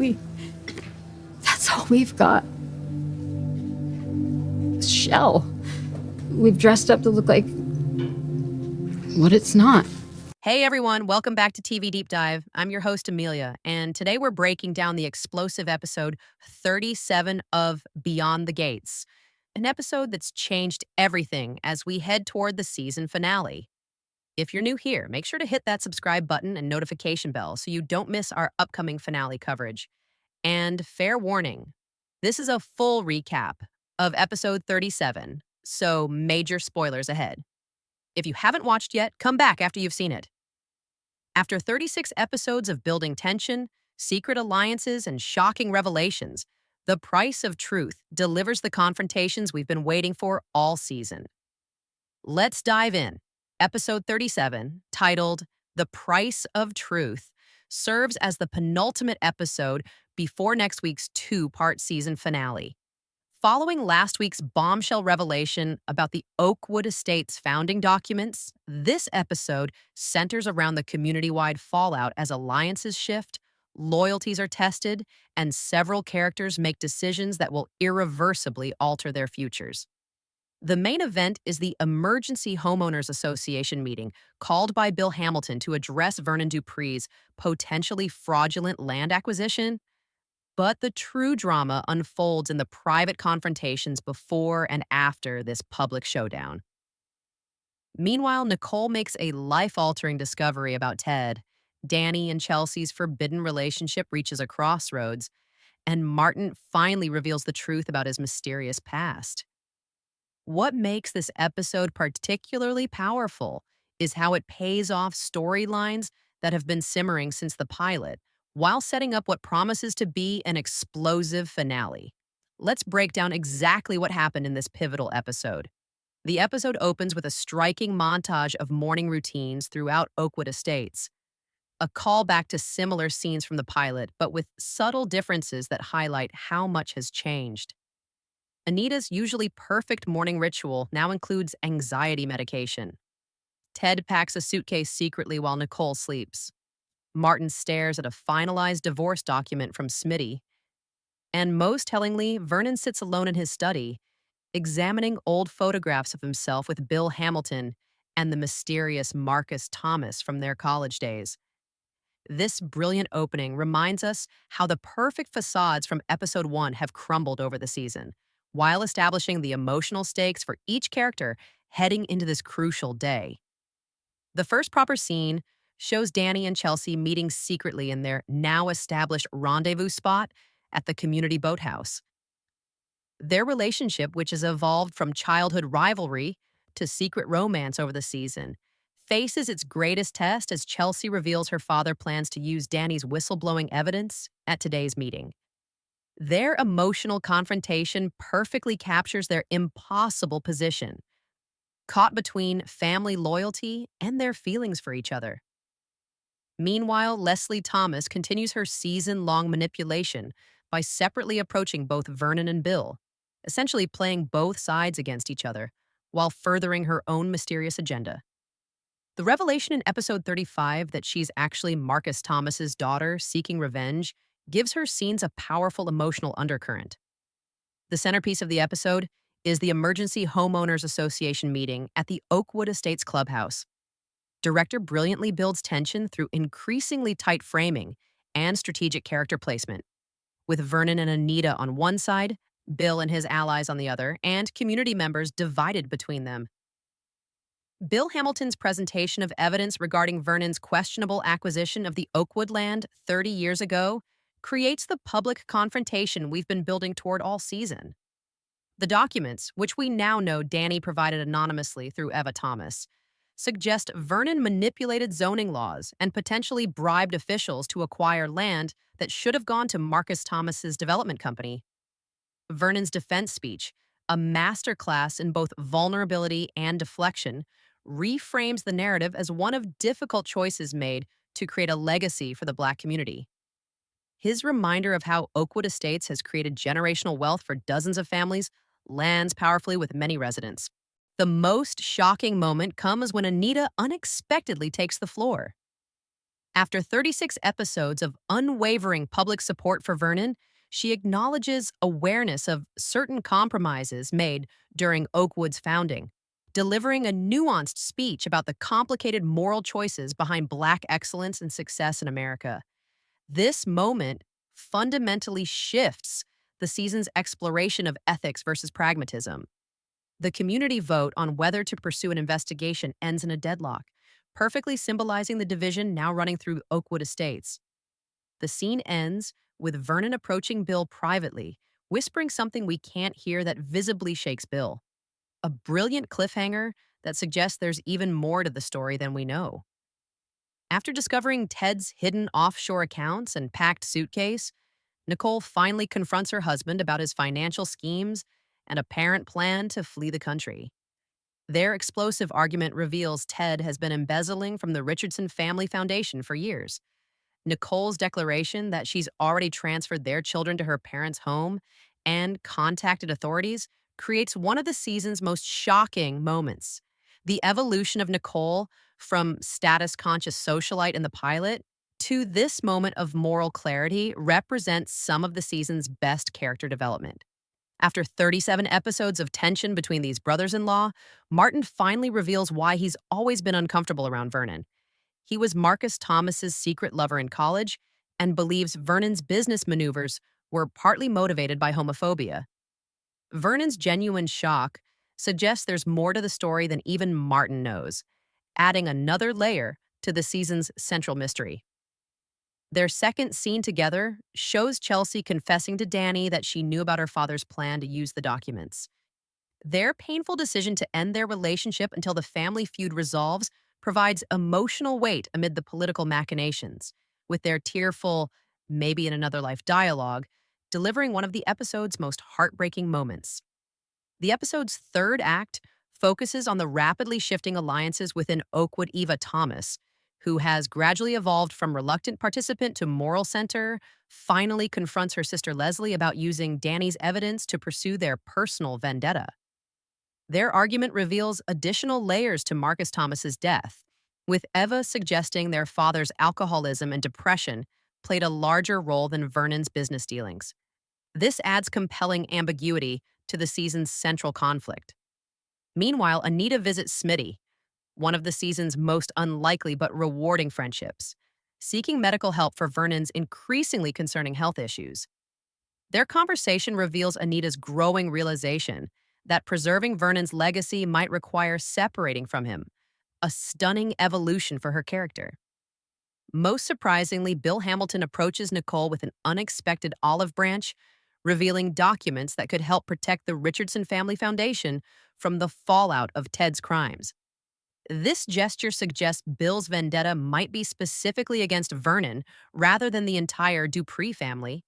We, that's all we've got. Shell. We've dressed up to look like what it's not. Hey everyone, welcome back to TV Deep Dive. I'm your host, Amelia, and today we're breaking down the explosive episode 37 of Beyond the Gates, an episode that's changed everything as we head toward the season finale. If you're new here, make sure to hit that subscribe button and notification bell so you don't miss our upcoming finale coverage. And fair warning, this is a full recap of episode 37, so major spoilers ahead. If you haven't watched yet, come back after you've seen it. After 36 episodes of building tension, secret alliances, and shocking revelations, The Price of Truth delivers the confrontations we've been waiting for all season. Let's dive in. Episode 37, titled The Price of Truth, serves as the penultimate episode before next week's two-part season finale. Following last week's bombshell revelation about the Oakwood Estates founding documents, this episode centers around the community-wide fallout as alliances shift, loyalties are tested, and several characters make decisions that will irreversibly alter their futures. The main event is the Emergency Homeowners Association meeting called by Bill Hamilton to address Vernon Dupree's potentially fraudulent land acquisition. But the true drama unfolds in the private confrontations before and after this public showdown. Meanwhile, Nicole makes a life-altering discovery about Ted. Danny and Chelsea's forbidden relationship reaches a crossroads, and Martin finally reveals the truth about his mysterious past. What makes this episode particularly powerful is how it pays off storylines that have been simmering since the pilot, while setting up what promises to be an explosive finale. Let's break down exactly what happened in this pivotal episode. The episode opens with a striking montage of morning routines throughout Oakwood Estates, a callback to similar scenes from the pilot, but with subtle differences that highlight how much has changed. Anita's usually perfect morning ritual now includes anxiety medication. Ted packs a suitcase secretly while Nicole sleeps. Martin stares at a finalized divorce document from Smitty. And most tellingly, Vernon sits alone in his study, examining old photographs of himself with Bill Hamilton and the mysterious Marcus Thomas from their college days. This brilliant opening reminds us how the perfect facades from episode 1 have crumbled over the season, while establishing the emotional stakes for each character heading into this crucial day. The first proper scene shows Danny and Chelsea meeting secretly in their now-established rendezvous spot at the community boathouse. Their relationship, which has evolved from childhood rivalry to secret romance over the season, faces its greatest test as Chelsea reveals her father plans to use Danny's whistleblowing evidence at today's meeting. Their emotional confrontation perfectly captures their impossible position, caught between family loyalty and their feelings for each other. Meanwhile, Leslie Thomas continues her season-long manipulation by separately approaching both Vernon and Bill, essentially playing both sides against each other, while furthering her own mysterious agenda. The revelation in episode 35 that she's actually Marcus Thomas's daughter seeking revenge gives her scenes a powerful emotional undercurrent. The centerpiece of the episode is the Emergency Homeowners Association meeting at the Oakwood Estates clubhouse. Director brilliantly builds tension through increasingly tight framing and strategic character placement, with Vernon and Anita on one side, Bill and his allies on the other, and community members divided between them. Bill Hamilton's presentation of evidence regarding Vernon's questionable acquisition of the Oakwood land 30 years ago creates the public confrontation we've been building toward all season. The documents, which we now know Danny provided anonymously through Eva Thomas, suggest Vernon manipulated zoning laws and potentially bribed officials to acquire land that should have gone to Marcus Thomas's development company. Vernon's defense speech, a masterclass in both vulnerability and deflection, reframes the narrative as one of difficult choices made to create a legacy for the Black community. His reminder of how Oakwood Estates has created generational wealth for dozens of families lands powerfully with many residents. The most shocking moment comes when Anita unexpectedly takes the floor. After 36 episodes of unwavering public support for Vernon, she acknowledges awareness of certain compromises made during Oakwood's founding, delivering a nuanced speech about the complicated moral choices behind Black excellence and success in America. This moment fundamentally shifts the season's exploration of ethics versus pragmatism. The community vote on whether to pursue an investigation ends in a deadlock, perfectly symbolizing the division now running through Oakwood Estates. The scene ends with Vernon approaching Bill privately, whispering something we can't hear that visibly shakes Bill. A brilliant cliffhanger that suggests there's even more to the story than we know. After discovering Ted's hidden offshore accounts and packed suitcase, Nicole finally confronts her husband about his financial schemes and apparent plan to flee the country. Their explosive argument reveals Ted has been embezzling from the Richardson Family Foundation for years. Nicole's declaration that she's already transferred their children to her parents' home and contacted authorities creates one of the season's most shocking moments. The evolution of Nicole from status conscious socialite in the pilot to this moment of moral clarity represents some of the season's best character development. After 37 episodes of tension between these brothers in law, Martin finally reveals why he's always been uncomfortable around Vernon. He was Marcus Thomas's secret lover in college and believes Vernon's business maneuvers were partly motivated by homophobia. Vernon's genuine shock suggests there's more to the story than even Martin knows, adding another layer to the season's central mystery. Their second scene together shows Chelsea confessing to Danny that she knew about her father's plan to use the documents. Their painful decision to end their relationship until the family feud resolves provides emotional weight amid the political machinations, with their tearful, maybe in another life dialogue, delivering one of the episode's most heartbreaking moments. The episode's third act focuses on the rapidly shifting alliances within Oakwood. Eva Thomas, who has gradually evolved from reluctant participant to moral center, finally confronts her sister Leslie about using Danny's evidence to pursue their personal vendetta. Their argument reveals additional layers to Marcus Thomas's death, with Eva suggesting their father's alcoholism and depression played a larger role than Vernon's business dealings. This adds compelling ambiguity to the season's central conflict. Meanwhile, Anita visits Smitty, one of the season's most unlikely but rewarding friendships, seeking medical help for Vernon's increasingly concerning health issues. Their conversation reveals Anita's growing realization that preserving Vernon's legacy might require separating from him, a stunning evolution for her character. Most surprisingly, Bill Hamilton approaches Nicole with an unexpected olive branch, revealing documents that could help protect the Richardson Family Foundation from the fallout of Ted's crimes. This gesture suggests Bill's vendetta might be specifically against Vernon rather than the entire Dupree family,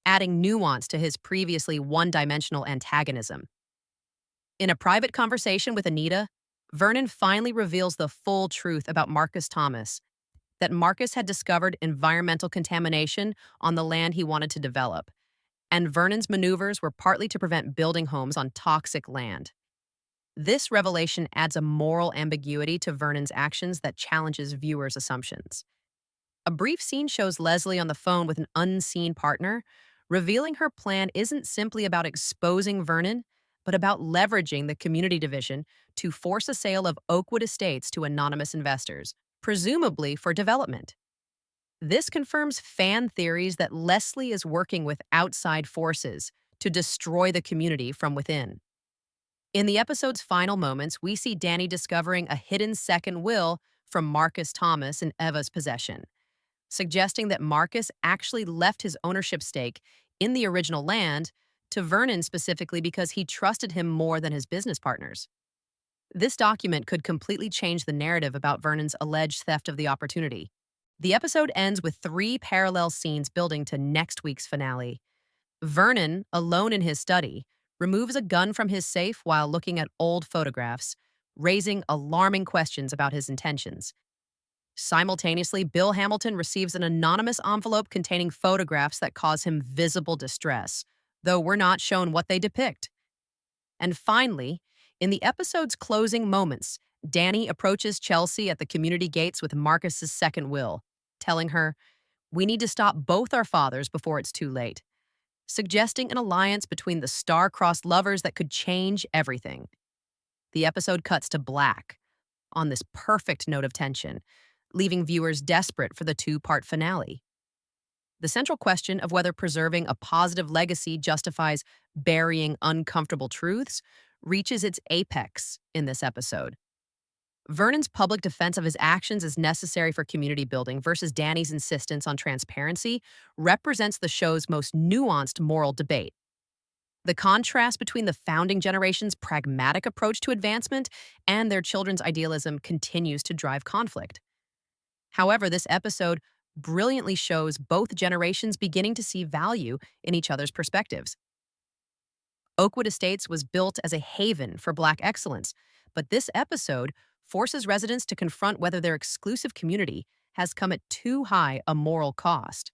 adding nuance to his previously one-dimensional antagonism. In a private conversation with Anita, Vernon finally reveals the full truth about Marcus Thomas, that Marcus had discovered environmental contamination on the land he wanted to develop, and Vernon's maneuvers were partly to prevent building homes on toxic land. This revelation adds a moral ambiguity to Vernon's actions that challenges viewers' assumptions. A brief scene shows Leslie on the phone with an unseen partner, revealing her plan isn't simply about exposing Vernon, but about leveraging the community division to force a sale of Oakwood Estates to anonymous investors, presumably for development. This confirms fan theories that Leslie is working with outside forces to destroy the community from within. In the episode's final moments, we see Danny discovering a hidden second will from Marcus Thomas in Eva's possession, suggesting that Marcus actually left his ownership stake in the original land to Vernon specifically because he trusted him more than his business partners. This document could completely change the narrative about Vernon's alleged theft of the opportunity. The episode ends with 3 parallel scenes building to next week's finale. Vernon, alone in his study, removes a gun from his safe while looking at old photographs, raising alarming questions about his intentions. Simultaneously, Bill Hamilton receives an anonymous envelope containing photographs that cause him visible distress, though we're not shown what they depict. And finally, in the episode's closing moments, Danny approaches Chelsea at the community gates with Marcus's second will, telling her, "We need to stop both our fathers before it's too late," suggesting an alliance between the star-crossed lovers that could change everything. The episode cuts to black on this perfect note of tension, leaving viewers desperate for the two-part finale. The central question of whether preserving a positive legacy justifies burying uncomfortable truths reaches its apex in this episode. Vernon's public defense of his actions as necessary for community building versus Danny's insistence on transparency represents the show's most nuanced moral debate. The contrast between the founding generation's pragmatic approach to advancement and their children's idealism continues to drive conflict. However, this episode brilliantly shows both generations beginning to see value in each other's perspectives. Oakwood Estates was built as a haven for Black excellence, but this episode forces residents to confront whether their exclusive community has come at too high a moral cost.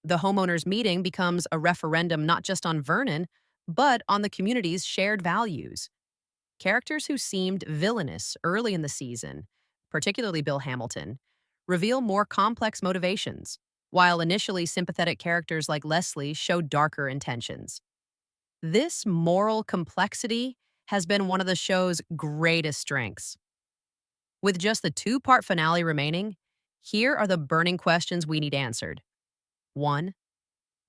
The homeowners' meeting becomes a referendum not just on Vernon, but on the community's shared values. Characters who seemed villainous early in the season, particularly Bill Hamilton, reveal more complex motivations, while initially sympathetic characters like Leslie show darker intentions. This moral complexity has been one of the show's greatest strengths. With just the two-part finale remaining, here are the burning questions we need answered. 1.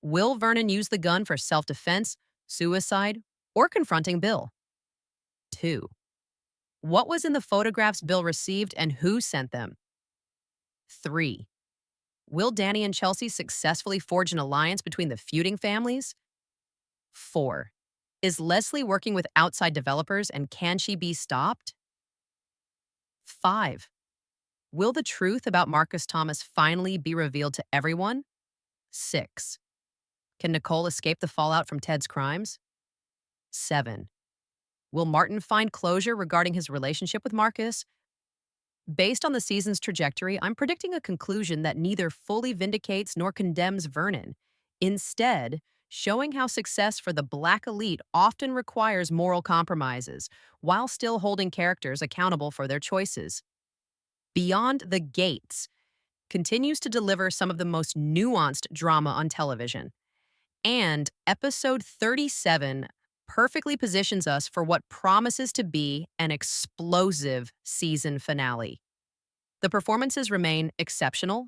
Will Vernon use the gun for self-defense, suicide, or confronting Bill? 2. What was in the photographs Bill received and who sent them? 3. Will Danny and Chelsea successfully forge an alliance between the feuding families? 4. Is Leslie working with outside developers and can she be stopped? 5. Will the truth about Marcus Thomas finally be revealed to everyone? 6. Can Nicole escape the fallout from Ted's crimes? 7. Will Martin find closure regarding his relationship with Marcus? Based on the season's trajectory, I'm predicting a conclusion that neither fully vindicates nor condemns Vernon, instead, showing how success for the Black elite often requires moral compromises, while still holding characters accountable for their choices. Beyond the Gates continues to deliver some of the most nuanced drama on television. And episode 37 perfectly positions us for what promises to be an explosive season finale. The performances remain exceptional,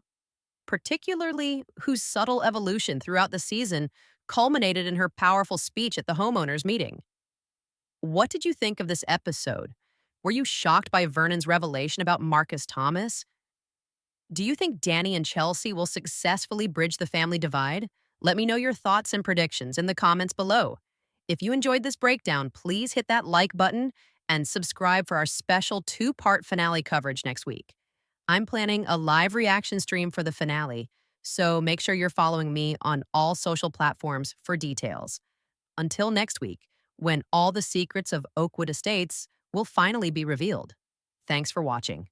particularly whose subtle evolution throughout the season culminated in her powerful speech at the homeowners' meeting. What did you think of this episode? Were you shocked by Vernon's revelation about Marcus Thomas? Do you think Danny and Chelsea will successfully bridge the family divide? Let me know your thoughts and predictions in the comments below. If you enjoyed this breakdown, please hit that like button and subscribe for our special two-part finale coverage next week. I'm planning a live reaction stream for the finale, so make sure you're following me on all social platforms for details. Until next week, when all the secrets of Oakwood Estates will finally be revealed. Thanks for watching.